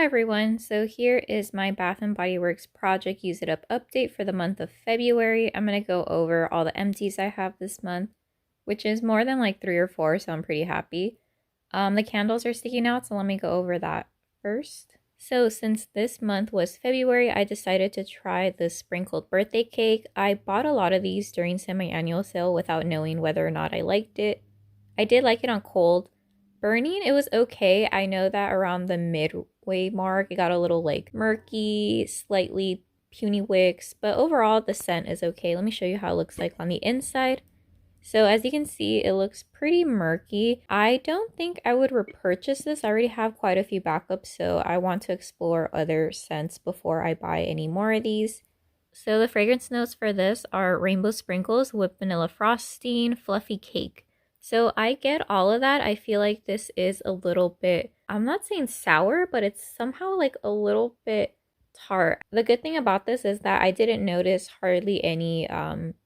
everyone, so here is my Bath and Body Works project use it up update for the month of February. I'm going to go over all the empties I have this month, which is more than like 3 or 4, so I'm pretty happy. The candles are sticking out, so let me go over that first. So since this month was February, I decided to try the sprinkled birthday cake. I bought a lot of these during semi-annual sale without knowing whether or not I liked it. I did like it on cold. Burning, it was okay. I know that around the midway mark, it got a little like murky, slightly puny wicks, but overall the scent is okay. Let me show you how it looks like on the inside. So as you can see, it looks pretty murky. I don't think I would repurchase this. I already have quite a few backups, so I want to explore other scents before I buy any more of these. So the fragrance notes for this are rainbow sprinkles, whipped vanilla frosting, fluffy cake. So I get all of that. I feel like this is a little bit, I'm not saying sour, but it's somehow like a little bit tart. The good thing about this is that I didn't notice hardly any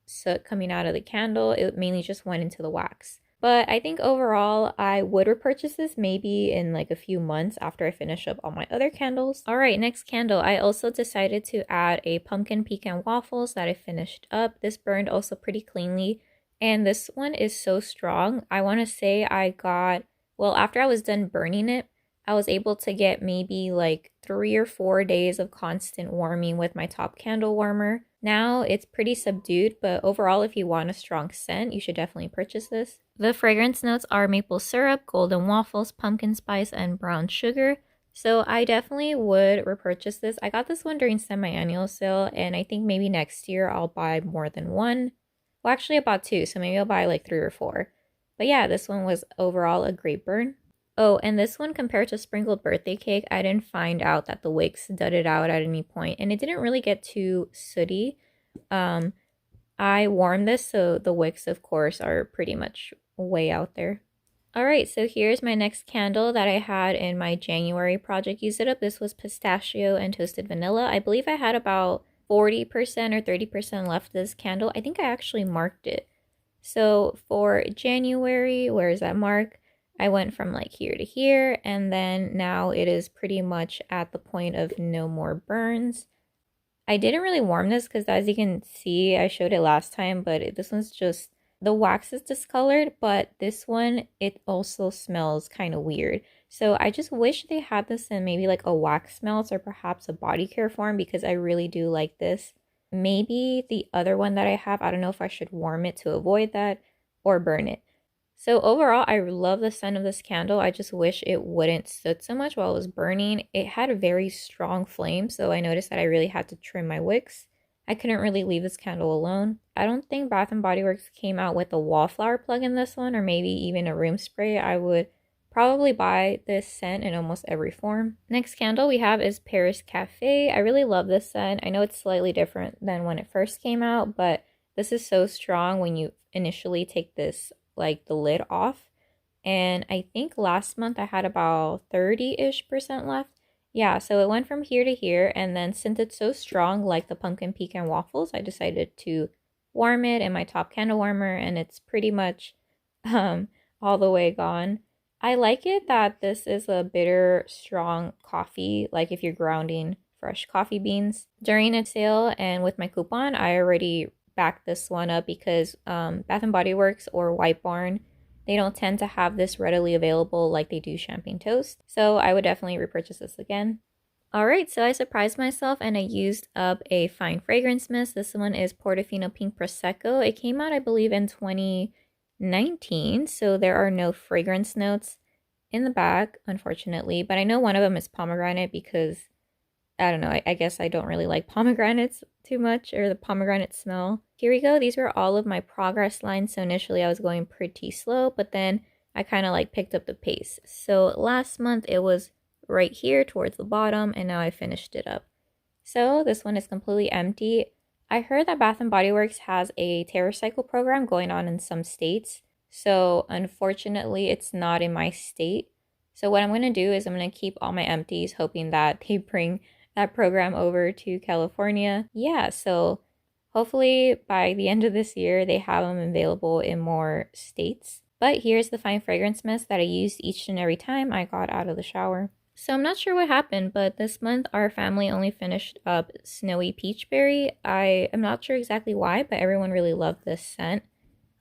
soot coming out of the candle. It mainly just went into the wax. But I think overall I would repurchase this maybe in like a few months after I finish up all my other candles. Alright, next candle. I also decided to add a pumpkin pecan waffles that I finished up. This burned also pretty cleanly. And this one is so strong. I want to say I got, well, after I was done burning it, I was able to get maybe like 3 or 4 days of constant warming with my top candle warmer. Now it's pretty subdued, but overall, if you want a strong scent, you should definitely purchase this. The fragrance notes are maple syrup, golden waffles, pumpkin spice, and brown sugar. So I definitely would repurchase this. I got this one during semi-annual sale, and I think maybe next year I'll buy more than one. Well, actually I bought 2, so maybe I'll buy like 3 or 4. But yeah, this one was overall a great burn. Oh, and this one compared to sprinkled birthday cake, I didn't find out that the wicks dudded out at any point, and it didn't really get too sooty. I warmed this, so the wicks, of course, are pretty much way out there. Alright, so here's my next candle that I had in my January project use it up. This was pistachio and toasted vanilla. I believe I had about 40% or 30% left of this candle. I think I actually marked it. So for January, where is that mark? I went from like here to here, and then now it is pretty much at the point of no more burns. I didn't really warm this because as you can see, I showed it last time, but this one's just, the wax is discolored, but this one, it also smells kind of weird. So I just wish they had this in maybe like a wax melt or perhaps a body care form because I really do like this. Maybe the other one that I have, I don't know if I should warm it to avoid that or burn it. So overall, I love the scent of this candle. I just wish it wouldn't soot so much while it was burning. It had a very strong flame, so I noticed that I really had to trim my wicks. I couldn't really leave this candle alone. I don't think Bath and Body Works came out with a wallflower plug in this one, or maybe even a room spray. I would probably buy this scent in almost every form. Next candle we have is Paris Cafe. I really love this scent. I know it's slightly different than when it first came out, but this is so strong when you initially take this, like the lid off. And I think last month I had about 30-ish% left. Yeah, so it went from here to here, and then since it's so strong, like the pumpkin pecan waffles, I decided to warm it in my top candle warmer, and it's pretty much all the way gone. I like it that this is a bitter, strong coffee, like if you're grounding fresh coffee beans. During a sale and with my coupon, I already backed this one up because Bath & Body Works or White Barn, they don't tend to have this readily available like they do champagne toast. So I would definitely repurchase this again. Alright, so I surprised myself and I used up a fine fragrance mist. This one is Portofino Pink Prosecco. It came out, I believe, in 2019, so there are no fragrance notes in the back, unfortunately. But I know one of them is pomegranate because, I don't know, I guess I don't really like pomegranates too much, or the pomegranate smell. Here we go. These were all of my progress lines. So initially I was going pretty slow, but then I kind of like picked up the pace. So last month it was right here towards the bottom, and now I finished it up. So this one is completely empty. I heard that Bath & Body Works has a TerraCycle program going on in some states. So unfortunately, it's not in my state. So what I'm going to do is I'm going to keep all my empties, hoping that they bring that program over to California. Yeah, so hopefully by the end of this year, they have them available in more states. But here's the fine fragrance mist that I used each and every time I got out of the shower. So I'm not sure what happened, but this month our family only finished up Snowy Peachberry. I am not sure exactly why, but everyone really loved this scent.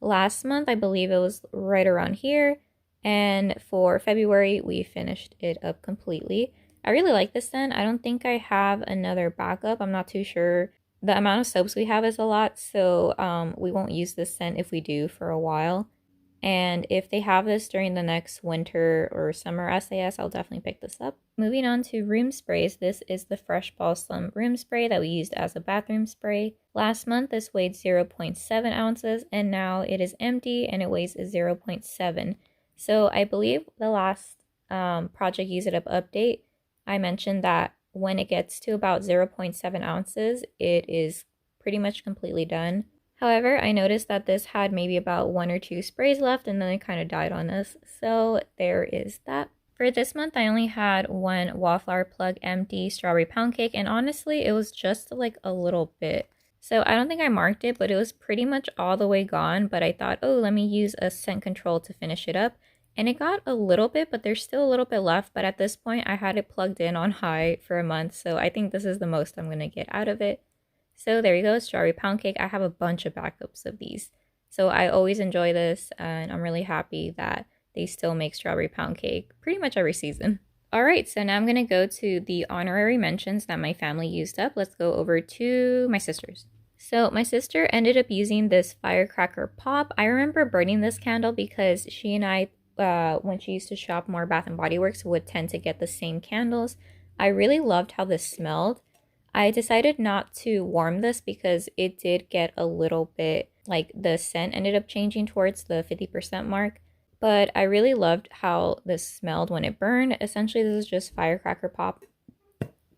Last month, I believe it was right around here, and for February, we finished it up completely. I really like this scent. I don't think I have another backup. I'm not too sure. The amount of soaps we have is a lot, so we won't use this scent if we do for a while. And if they have this during the next winter or summer SAS, I'll definitely pick this up. Moving on to room sprays, this is the Fresh Balsam room spray that we used as a bathroom spray. Last month, this weighed 0.7 ounces, and now it is empty and it weighs 0.7. So I believe the last Project Use It Up update, I mentioned that when it gets to about 0.7 ounces, it is pretty much completely done. However, I noticed that this had maybe about 1 or 2 sprays left and then it kind of died on us. So there is that. For this month, I only had one Wallflower Plug empty strawberry pound cake, and honestly, it was just like a little bit. So I don't think I marked it, but it was pretty much all the way gone. But I thought, oh, let me use a scent control to finish it up. And it got a little bit, but there's still a little bit left. But at this point, I had it plugged in on high for a month. So I think this is the most I'm going to get out of it. So there you go, strawberry pound cake. I have a bunch of backups of these. So I always enjoy this, and I'm really happy that they still make strawberry pound cake pretty much every season. All right, so now I'm going to go to the honorary mentions that my family used up. Let's go over to my sister's. So my sister ended up using this firecracker pop. I remember burning this candle because she and I, when she used to shop more Bath & Body Works, would tend to get the same candles. I really loved how this smelled. I decided not to warm this because it did get a little bit, like the scent ended up changing towards the 50% mark. But I really loved how this smelled when it burned. Essentially, this is just firecracker pop.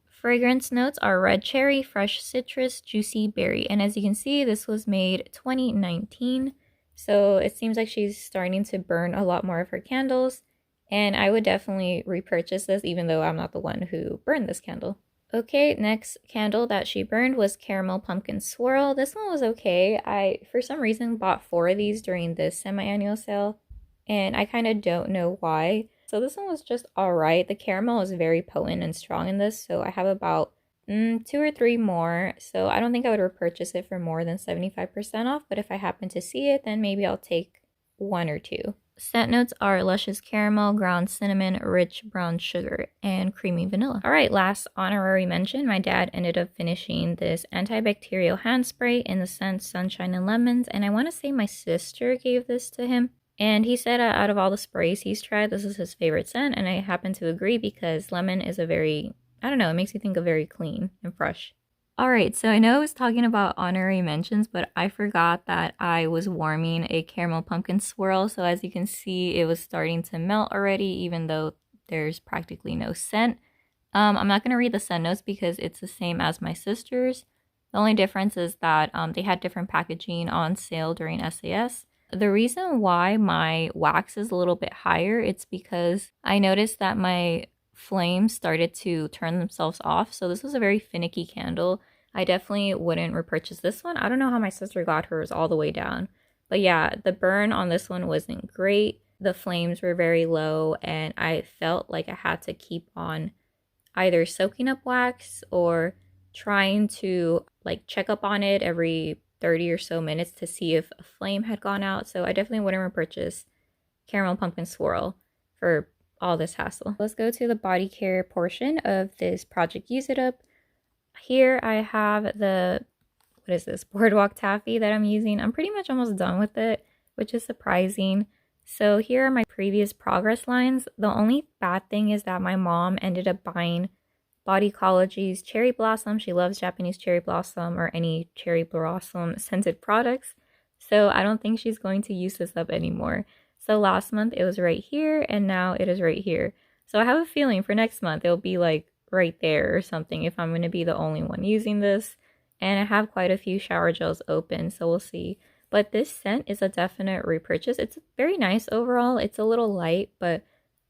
Fragrance notes are red cherry, fresh citrus, juicy berry. And as you can see, this was made 2019. So it seems like she's starting to burn a lot more of her candles. And I would definitely repurchase this, even though I'm not the one who burned this candle. Okay, next candle that she burned was Caramel Pumpkin Swirl. This one was okay. I, for some reason, bought 4 of these during this semi-annual sale, and I kind of don't know why. So this one was just alright. The caramel is very potent and strong in this, so I have about 2 or 3 more. So I don't think I would repurchase it for more than 75% off, but if I happen to see it, then maybe I'll take 1 or 2. Scent notes are luscious caramel, ground cinnamon, rich brown sugar, and creamy vanilla. All right, last honorary mention. My dad ended up finishing this antibacterial hand spray in the scent Sunshine and Lemons, and I want to say my sister gave this to him. And he said out of all the sprays he's tried, this is his favorite scent, and I happen to agree because lemon is a very, I don't know, it makes me think of very clean and fresh. Alright, so I know I was talking about honorary mentions, but I forgot that I was warming a caramel pumpkin swirl. So as you can see, it was starting to melt already, even though there's practically no scent. I'm not going to read the scent notes because it's the same as my sister's. The only difference is that they had different packaging on sale during SAS. The reason why my wax is a little bit higher, it's because I noticed that my flames started to turn themselves off. So this was a very finicky candle. I definitely wouldn't repurchase this one. I don't know how my sister got hers all the way down. But yeah, the burn on this one wasn't great. The flames were very low and I felt like I had to keep on either soaking up wax or trying to like check up on it every 30 or so minutes to see if a flame had gone out. So I definitely wouldn't repurchase Caramel Pumpkin Swirl for all this hassle. Let's go to the body care portion of this Project Use It Up. Here I have the, what is this, Boardwalk Taffy that I'm using. I'm pretty much almost done with it, which is surprising. So here are my previous progress lines. The only bad thing is that my mom ended up buying Bodycology's Cherry Blossom. She loves Japanese cherry blossom or any cherry blossom scented products. So I don't think she's going to use this up anymore. So last month it was right here and now it is right here. So I have a feeling for next month it'll be like right there or something if I'm going to be the only one using this. And I have quite a few shower gels open, so we'll see. But this scent is a definite repurchase. It's very nice overall. It's a little light, but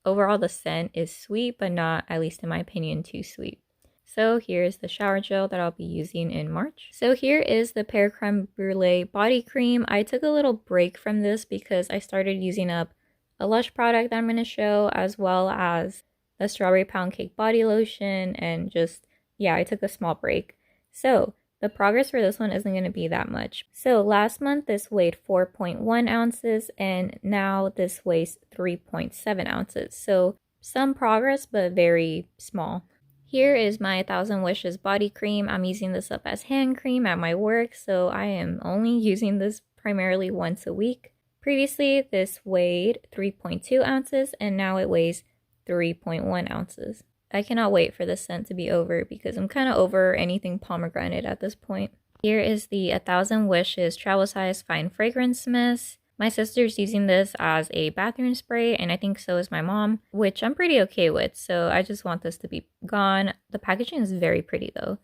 overall the scent is sweet, but not, at least in my opinion, too sweet. So here's the shower gel that I'll be using in March. So here is the Pear Creme Brulee Body Cream. I took a little break from this because I started using up a LUSH product that I'm going to show, as well as a strawberry pound cake body lotion, and just, yeah, I took a small break. So the progress for this one isn't going to be that much. So last month this weighed 4.1 ounces and now this weighs 3.7 ounces. So some progress, but very small. Here is my 1000 Wishes body cream. I'm using this up as hand cream at my work, so I am only using this primarily once a week. Previously, this weighed 3.2 ounces and now it weighs 3.1 ounces. I cannot wait for this scent to be over because I'm kind of over anything pomegranate at this point. Here is the 1000 Wishes travel size fine fragrance mist. My sister's using this as a bathroom spray, and I think so is my mom, which I'm pretty okay with, so I just want this to be gone. The packaging is very pretty though.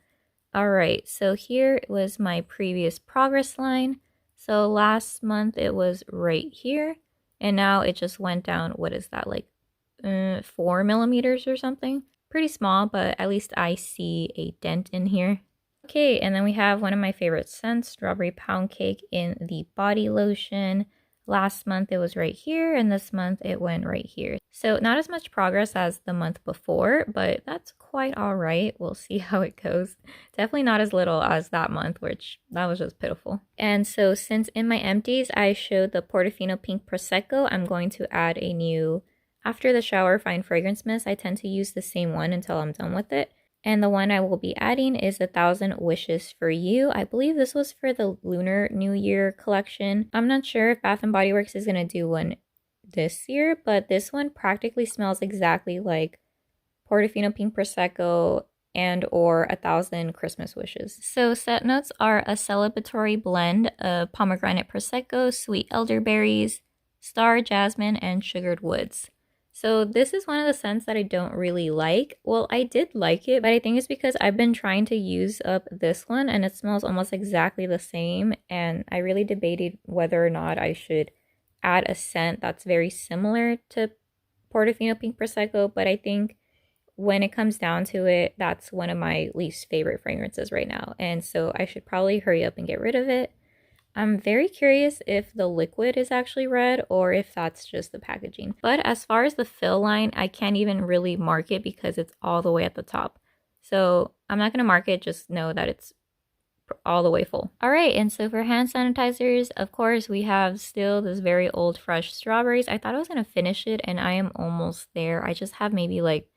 Alright, so here was my previous progress line. So last month it was right here, and now it just went down, what is that, like 4 millimeters or something? Pretty small, but at least I see a dent in here. Okay, and then we have one of my favorite scents, strawberry pound cake in the body lotion. Last month it was right here, and this month it went right here. So not as much progress as the month before, but that's quite all right. We'll see how it goes. Definitely not as little as that month, which that was just pitiful. And so since in my empties I showed the Portofino Pink Prosecco, I'm going to add a new After the Shower Fine Fragrance Mist. I tend to use the same one until I'm done with it. And the one I will be adding is 1000 Wishes for You. I believe this was for the Lunar New Year collection. I'm not sure if Bath & Body Works is going to do one this year, but this one practically smells exactly like Portofino Pink Prosecco and or 1000 Christmas Wishes. So set notes are a celebratory blend of pomegranate Prosecco, sweet elderberries, star jasmine, and sugared woods. So this is one of the scents that I don't really like. Well, I did like it, but I think it's because I've been trying to use up this one and it smells almost exactly the same. And I really debated whether or not I should add a scent that's very similar to Portofino Pink Prosecco. But I think when it comes down to it, that's one of my least favorite fragrances right now. And so I should probably hurry up and get rid of it. I'm very curious if the liquid is actually red or if that's just the packaging. But as far as the fill line, I can't even really mark it because it's all the way at the top. So I'm not going to mark it, just know that it's all the way full. All right, and so for hand sanitizers, of course, we have still this very old fresh strawberries. I thought I was going to finish it and I am almost there. I just have maybe like,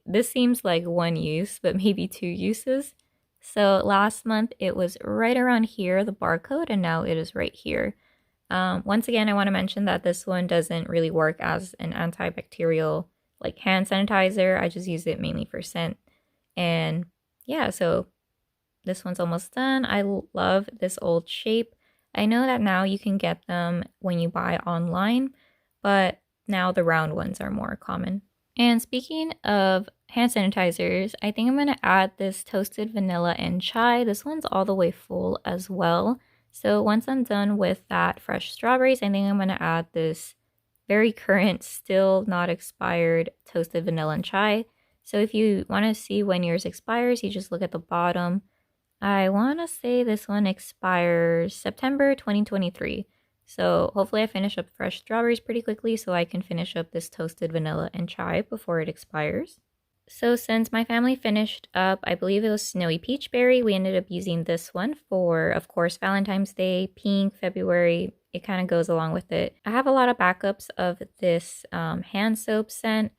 this seems like one use, but maybe 2 uses. So last month it was right around here, the barcode, and now it is right here. Once again, I want to mention that this one doesn't really work as an antibacterial like hand sanitizer. I just use it mainly for scent. And yeah, so this one's almost done. I love this old shape. I know that now you can get them when you buy online, but now the round ones are more common. And speaking of hand sanitizers, I think I'm going to add this toasted vanilla and chai. This one's all the way full as well. So once I'm done with that fresh strawberries, I think I'm going to add this very current, still not expired toasted vanilla and chai. So if you want to see when yours expires, you just look at the bottom. I want to say this one expires September 2023. So hopefully I finish up fresh strawberries pretty quickly so I can finish up this toasted vanilla and chai before it expires. So since my family finished up, I believe it was Snowy Peach Berry, we ended up using this one for, of course, Valentine's Day, pink, February. It kind of goes along with it. I have a lot of backups of this hand soap scent.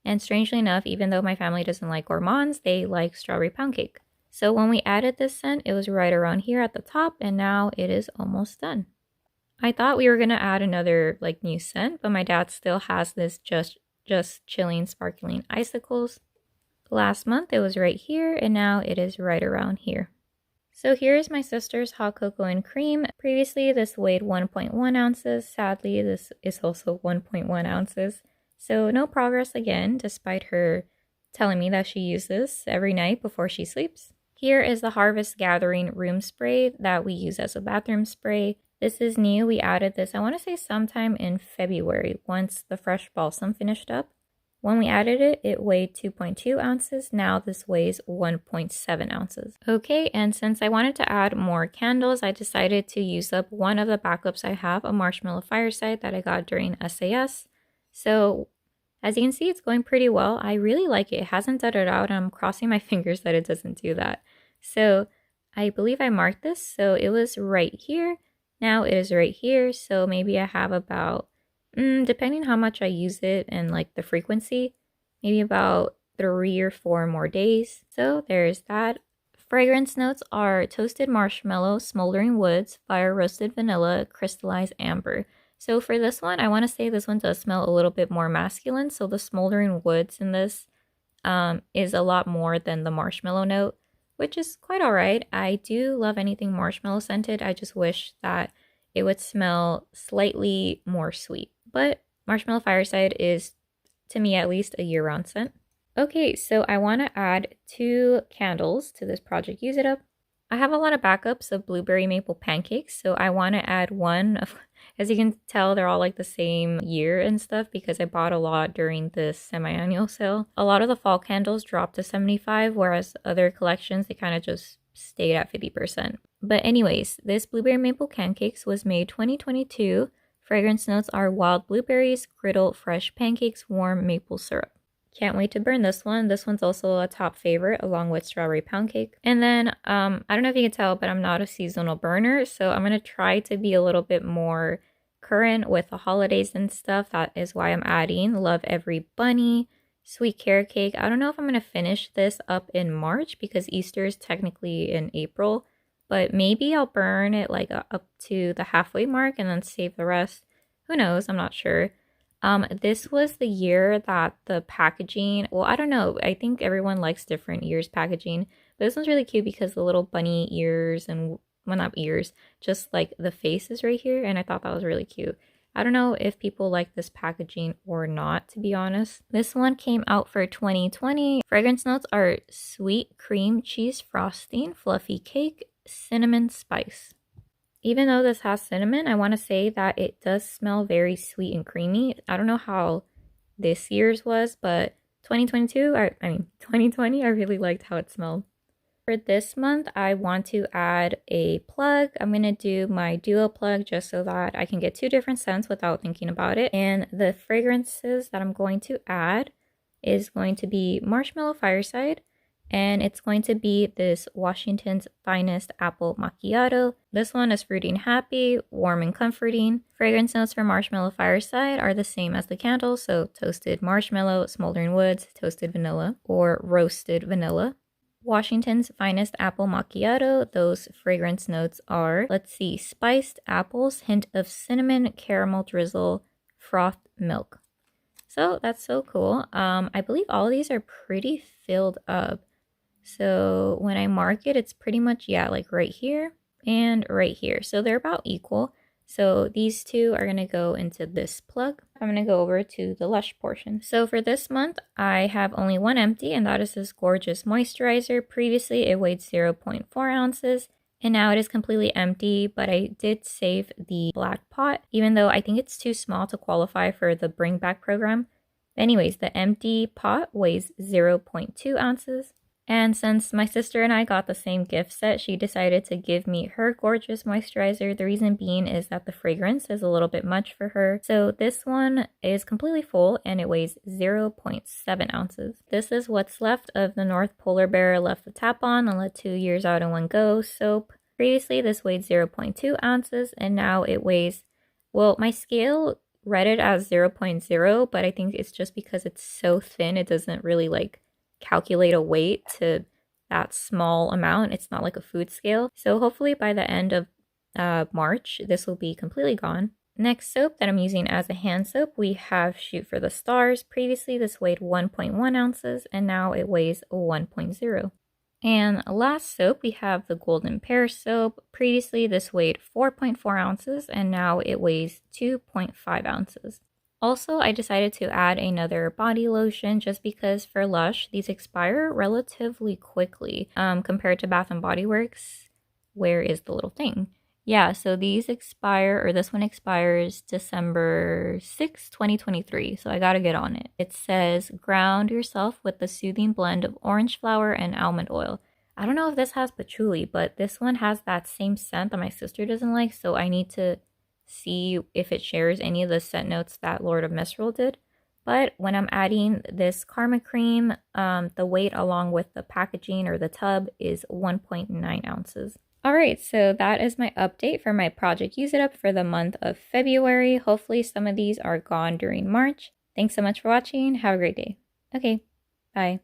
And strangely enough, even though my family doesn't like gourmands, they like strawberry pound cake. So when we added this scent, it was right around here at the top, and now it is almost done. I thought we were going to add another like new scent, but my dad still has this just chilling sparkling icicles. Last month it was right here, and now it is right around here. So here is my sister's hot cocoa and cream. Previously this weighed 1.1 ounces. Sadly, this is also 1.1 ounces. So no progress again, despite her telling me that she uses this every night before she sleeps. Here is the Harvest Gathering room spray that we use as a bathroom spray. This is new. We added this, I want to say sometime in February, once the fresh balsam finished up. When we added it, it weighed 2.2 ounces. Now this weighs 1.7 ounces. Okay, and since I wanted to add more candles, I decided to use up one of the backups I have, a Marshmallow Fireside that I got during SAS. So As you can see, it's going pretty well. I really like it. It hasn't dudded out, and I'm crossing my fingers that it doesn't do that. So I believe I marked this. So it was right here. Now it is right here. So maybe I have about, depending how much I use it and like the frequency, maybe about 3 or 4 more days. So there's that. Fragrance notes are toasted marshmallow, smoldering woods, fire roasted vanilla, crystallized amber. So for this one, I want to say this one does smell a little bit more masculine. So the smoldering woods in this is a lot more than the marshmallow note, which is quite all right. I do love anything marshmallow scented. I just wish that it would smell slightly more sweet. But Marshmallow Fireside is, to me at least, a year-round scent. Okay, so I want to add 2 candles to this project Use It Up. I have a lot of backups of blueberry maple pancakes, so I want to add one of, as you can tell, they're all like the same year and stuff because I bought a lot during this semi-annual sale. A lot of the fall candles dropped to 75, whereas other collections, they kind of just stayed at 50%. But anyways, this blueberry maple pancakes was made 2022. Fragrance notes are wild blueberries, griddle fresh pancakes, warm maple syrup. Can't wait to burn this one. This one's also a top favorite along with strawberry pound cake. And then, I don't know if you can tell, but I'm not a seasonal burner. So I'm going to try to be a little bit more current with the holidays and stuff. That is why I'm adding Love Every Bunny, Sweet Carrot Cake. I don't know if I'm going to finish this up in March because Easter is technically in April. But maybe I'll burn it like up to the halfway mark and then save the rest. Who knows? I'm not sure. This was the year that the packaging, well, I don't know. I think everyone likes different years packaging, but this one's really cute because the little bunny ears and, well, not ears, just like the face is right here. And I thought that was really cute. I don't know if people like this packaging or not, to be honest. This one came out for 2020. Fragrance notes are sweet cream cheese frosting, fluffy cake, cinnamon spice. Even though this has cinnamon, I want to say that it does smell very sweet and creamy. I don't know how this year's was, but 2020, I really liked how it smelled. For this month, I want to add a plug. I'm going to do my duo plug just so that I can get 2 different scents without thinking about it. And the fragrances that I'm going to add is going to be Marshmallow Fireside. And it's going to be this Washington's Finest Apple Macchiato. This one is fruity and happy, warm and comforting. Fragrance notes for Marshmallow Fireside are the same as the candle, so toasted marshmallow, smoldering woods, toasted vanilla, or roasted vanilla. Washington's Finest Apple Macchiato, those fragrance notes are, let's see, spiced apples, hint of cinnamon, caramel drizzle, frothed milk. So that's so cool. I believe all of these are pretty filled up. So when I mark it, it's pretty much, yeah, like right here and right here. So they're about equal. So these 2 are going to go into this plug. I'm going to go over to the LUSH portion. So for this month, I have only 1 empty, and that is this gorgeous moisturizer. Previously, it weighed 0.4 ounces, and now it is completely empty, but I did save the black pot, even though I think it's too small to qualify for the bring back program. Anyways, the empty pot weighs 0.2 ounces. And since my sister and I got the same gift set, she decided to give me her gorgeous moisturizer. The reason being is that the fragrance is a little bit much for her. So this one is completely full and it weighs 0.7 ounces. This is what's left of the North Polar Bear Left the Tap On and Let 2 Years Out in One Go soap. Previously, this weighed 0.2 ounces and now it weighs, well, my scale read it as 0.0, but I think it's just because it's so thin, it doesn't really like calculate a weight to that small amount. It's not like a food scale. So hopefully by the end of March, this will be completely gone. Next soap that I'm using as a hand soap, we have Shoot for the Stars. Previously, this weighed 1.1 ounces and now it weighs 1.0. And last soap, we have the Golden Pear soap. Previously, this weighed 4.4 ounces and now it weighs 2.5 ounces. Also, I decided to add another body lotion just because for LUSH, these expire relatively quickly compared to Bath & Body Works. Where is the little thing? Yeah, so these expire, or this one expires December 6, 2023. So I gotta get on it. It says, ground yourself with the soothing blend of orange flower and almond oil. I don't know if this has patchouli, but this one has that same scent that my sister doesn't like. So I need to see if it shares any of the scent notes that Lord of Misrule did. But when I'm adding this Karma cream, the weight along with the packaging or the tub is 1.9 ounces. All right, so that is my update for my project Use It Up for the month of February. Hopefully some of these are gone during March. Thanks so much for watching. Have a great day. Okay, bye.